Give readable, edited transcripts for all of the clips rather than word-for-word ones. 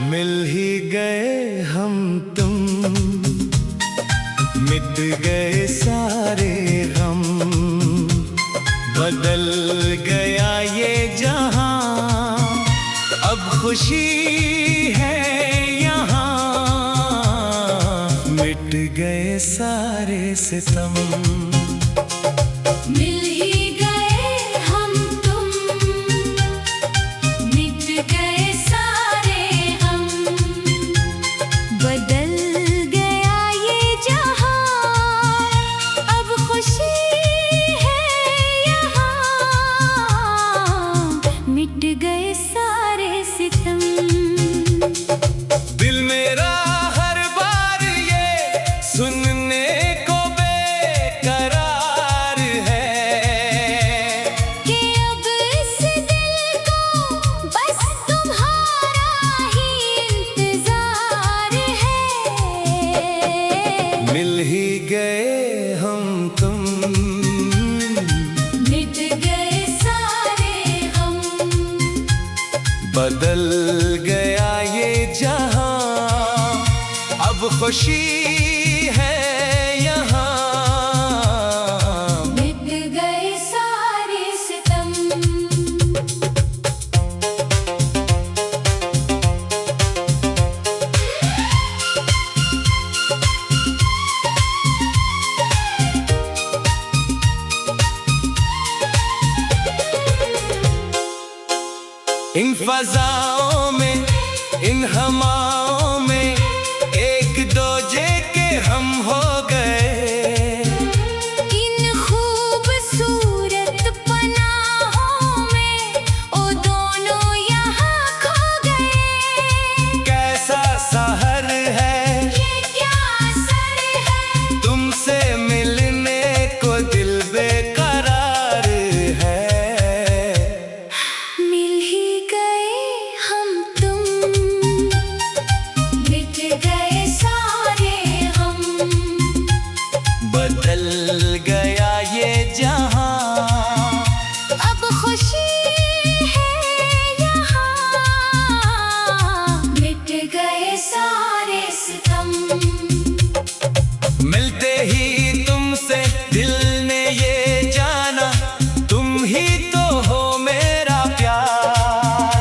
मिल ही गए हम तुम, मिट गए सारे गम, बदल गया ये जहां, अब खुशी है यहाँ, मिट गए सारे सितम। मिल ही गए हम तुम, मिट गए सारे गम, बदल गया ये जहां, अब खुशी है यहाँ, मिट गए सारे सितम। दिल मेरा हर बार ये सुनने को बेकरार है कि अब इस दिल को बस तुम्हारा ही इंतजार है। मिल ही गए हम तुम, मिट गए सारे गम, बदल गया ये जहां, अब खुशी है यहाँ, मिट गए सारे सितम। इन फजाओं में, इन हवाओं में, एक दूजे के हम हो गए, इन खूबसूरत पनाहों में ओ दोनों यहाँ खो गए। कैसा सहर है ये क्या असर है, तुमसे मिलने को दिल बेकरार है। मिल ही गए हम तुम, मिट गए सारे गम, बदल गया ये जहां, अब खुशी है यहाँ, मिट गए सारे सितम। मिलते ही तुमसे दिल ने ये जाना, तुम ही तो हो मेरा प्यार।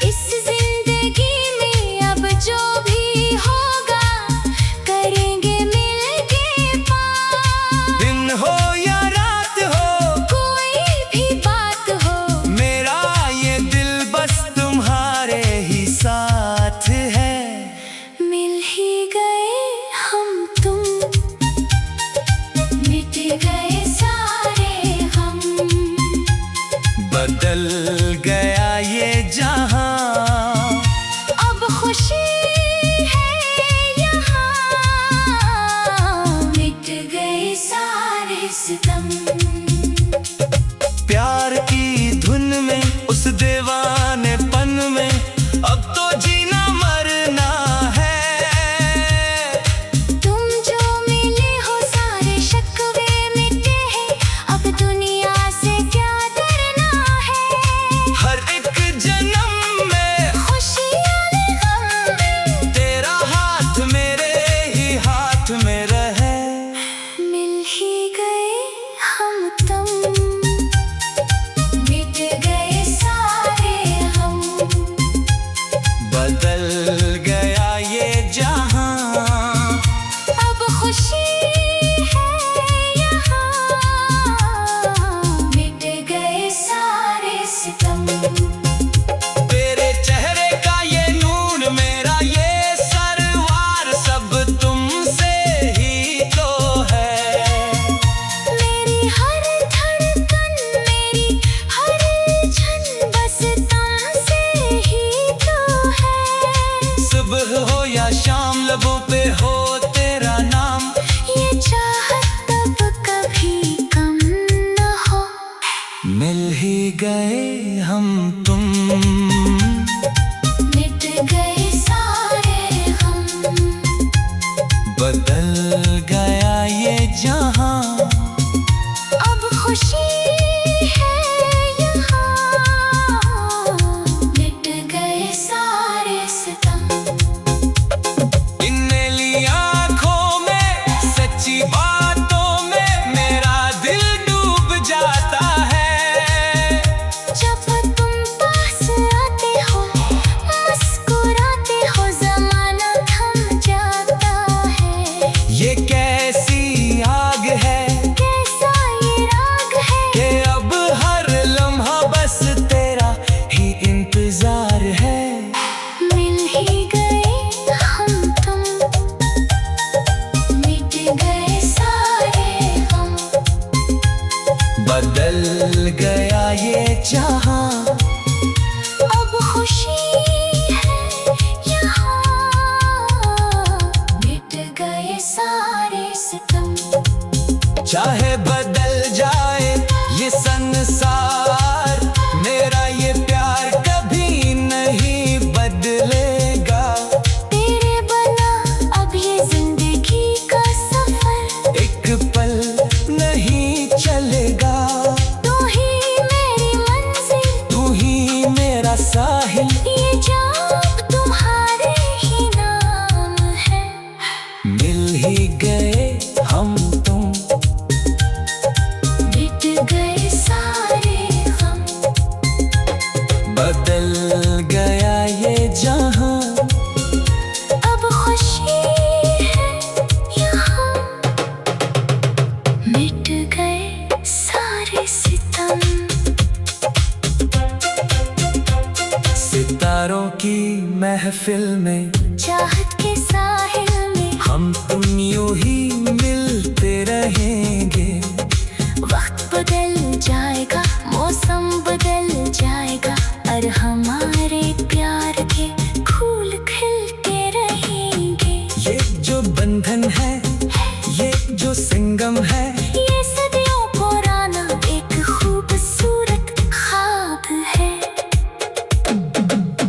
इस जिंदगी में अब जो भी होगा, करेंगे मिलके पार। दिन हो या रात हो, कोई भी बात हो, मेरा ये दिल बस तुम्हारे ही साथ है। मिल ही गए हम तुम, मिट गए सारे गम, बदल गया ये जहां, अब खुशी है यहाँ, मिट गए सारे सितम। प्यार की धुन में, उस दीवानेपन में, अब तो जीना मरना है। तुम जो मिले हो सारे शिकवे मिटे हैं, अब दुनिया से क्या डरना है। हर एक जन्म में खुशियाँ में गम में, तेरा हाथ मेरे ही हाथ में रहे। मिल ही गए हम तुम, मिट गए सारे गम, बदल गया ये जहां, अब खुशी है यहाँ, मिट गए सारे सितम। तेरे चेहरे का ये नूर, मेरा ये सरवार, सब तुमसे ही तो है। मेरी हर धड़कन, मेरी हर क्षण बस तुमसे ही तो है। सुबह हो या शाम, लबों पे हो तेरा नाम, ये चाहत तब कभी कम न हो। मिल ही गए हम तुम, मिट गए सारे गम, बदल गया ये जहां, अब खुशी है यहाँ, मिट गए सारे सितम। इन नीली आँखों में, सच्ची बातों में मेरा दिल डूब जाता है। जब तुम पास आते हो, मुस्कुराते हो, ज़माना थम जाता है। ये कैसी आग है, कैसा ये राग है, कि अब हर लम्हा बस तेरा ही इंतजार है। मिल ही गए हम तुम, मिट गए सारे गम। बदल गया ये जहां, अब खुशी है यहाँ, मिट गए सारे सितम। चाहे बदल जाए ये संसार, मेरा ये प्यार कभी नहीं बदलेगा। तेरे बना अब ये जिंदगी का सफर, एक पल नहीं चलेगा। तू ही मेरी मंजिल, तू ही मेरा साहिल, ये जाम तुम्हारे ही नाम है। मिल ही गए हम तुम, मिट गए सारे गम। बदल गया ये जहां, अब खुशी है यहाँ, मिट गए सारे सितम। सितारों की महफिल में, चाहत के साहिल में, हम तुम यूं ही मिलते रहेंगे। वक्त बदल जाएगा, मौसम बदल जाएगा, और हमारे प्यार के फूल खिलते रहेंगे। ये जो बंधन है, ये जो संगम है, ये सदियों पुराना एक खूबसूरत ख्वाब है।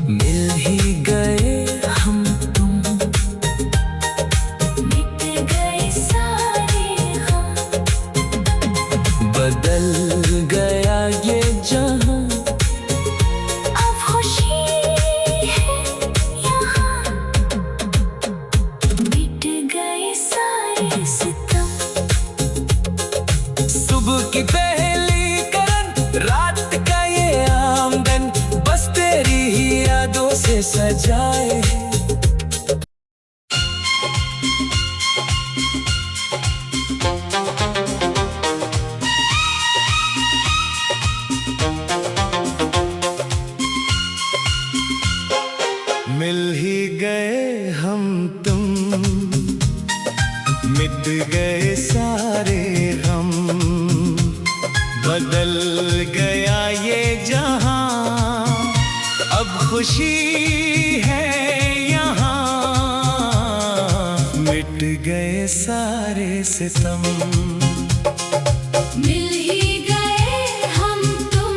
मिल ही गए हम तुम, मिट गए सारे गम। बदल गया ये जहां, अब खुशी है यहाँ, मिट गए सारे सितम। सुबह की पहली करन, रात का ये आमदन, बस तेरी ही यादों से सजाए। मिल ही गए हम तुम, मिट गए सारे गम। बदल गया ये जहां, अब खुशी है यहाँ, मिट गए सारे सितम। मिल ही गए हम तुम,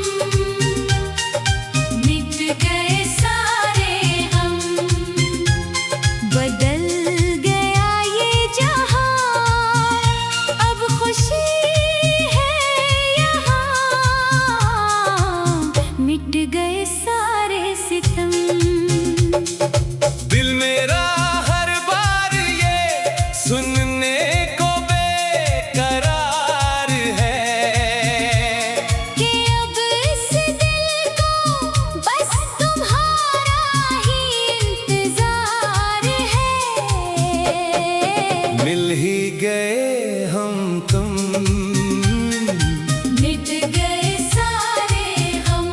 मिट गए सारे गम। बदल गया ये जहां, अब खुशी है यहाँ, मिट गए सारे सितम। दिल मेरा हर बार ये सुनने को बेकरार है, कि अब इस दिल को बस तुम्हारा ही इंतजार है। मिल ही गए हम तुम, मिट गए सारे गम।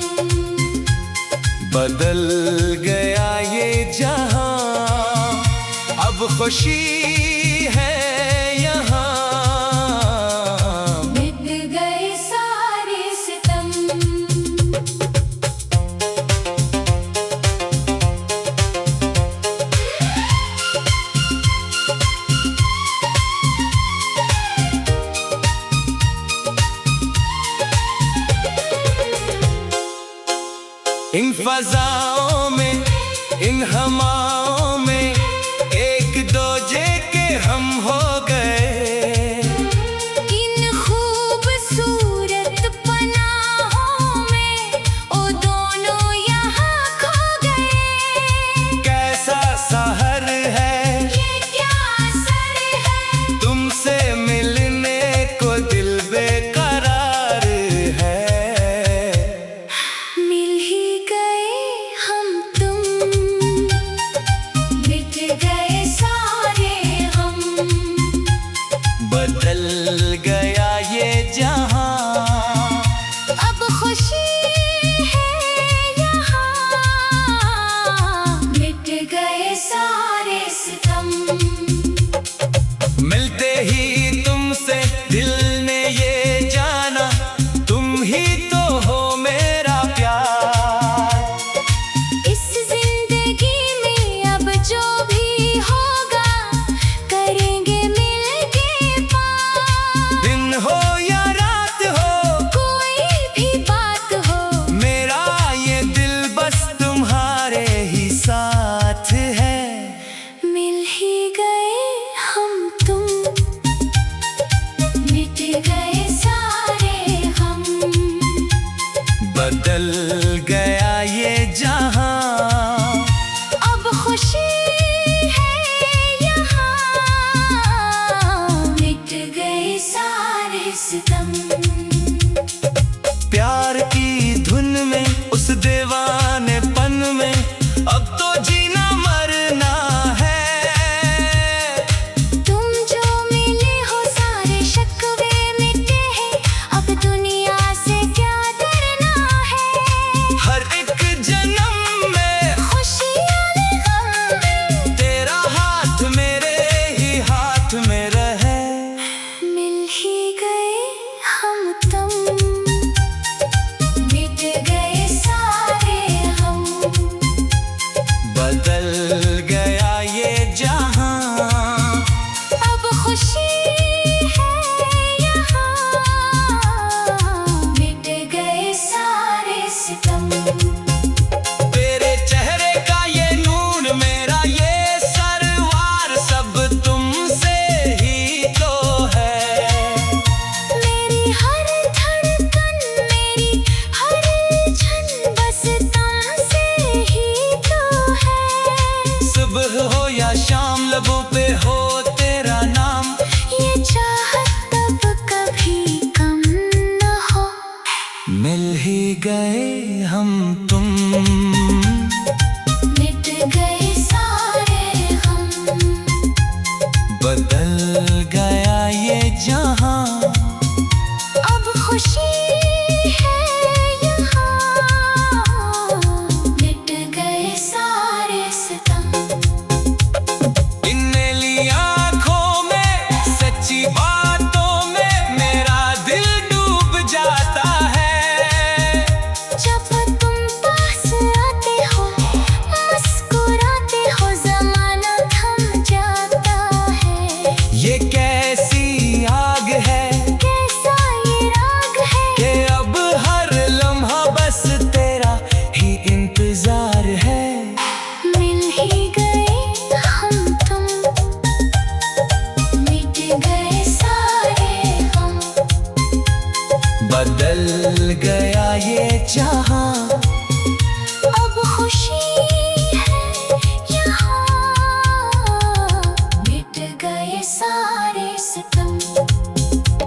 बदल गया ये जहां, अब खुशी है यहाँ, मिट गए सारे सितम। इन फजाओं में, इन हवाओं में, एक दूजे के लबों पे हो तेरा नाम, ये चाहत तब कभी कम न हो। मिल ही गए हम तुम, मिट गए सारे हम, बदल गया ये जहां, अब खुशी है यहाँ। मिट गए सारे सितम, इन नीली आँखों में सच्ची बातों में मेरा दिल डूब जाता है। जब तुम पास आते हो मुस्कुराते हो ज़माना थम जाता है। ये कैसी आग है, कैसा ये राग है, कि अब हर लम्हा बस तेरा ही इंतजार है। मिल ही गए हम तुम, मिट गए सारे हम, बदल गया ये जहां, अब खुशी है यहाँ। मिट गए सारे सितम,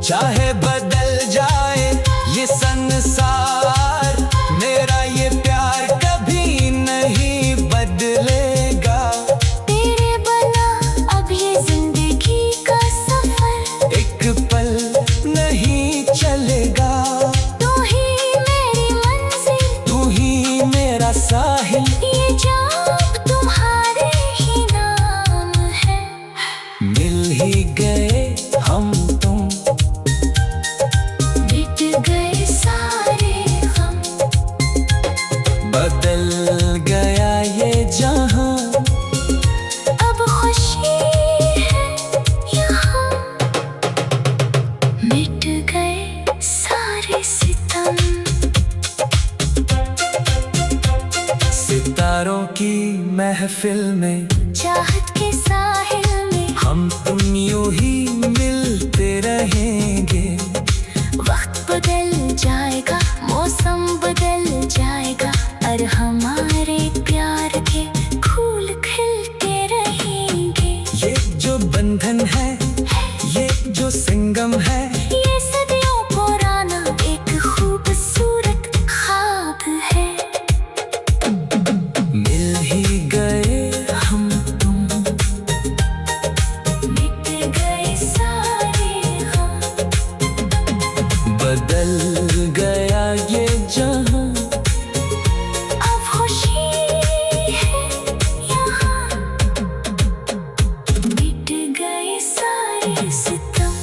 चाहे बदल जाए ये संसार, मेरा ये प्यार कभी नहीं बदलेगा। तेरे बना अब ये जिंदगी का सफर, एक पल नहीं चलेगा, तू ही मेरी मंजिल, तू ही मेरा साहिल, ये जाम तुम्हारे ही नाम है। मिल ही गए हम तुम, मिट गए सारे हम, बदल गया ये जहां, अब खुशी है यहाँ। मिट गए सारे सितम, सितारों की महफिल में, चाहत के साहिल में, हम तुम यूं ही मिलते रहेंगे। वक्त बदल जाएगा, मौसम बदल जाएगा, और हमारे प्यार के फूल खिलते रहेंगे। ये जो बंधन है, ये जो संगम है, ये सदियों पुराना एक खूबसूरत ख्वाब है। मिल ही गए हम तुम, मिट गए सारे हम, बदल गया ये जहां, अब खुशी है यहाँ। मिट गए सारे सितम,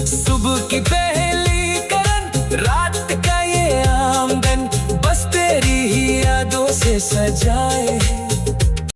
सुबह की पहली करन, रात का ये आमदन, बस तेरी ही यादों से सजाए।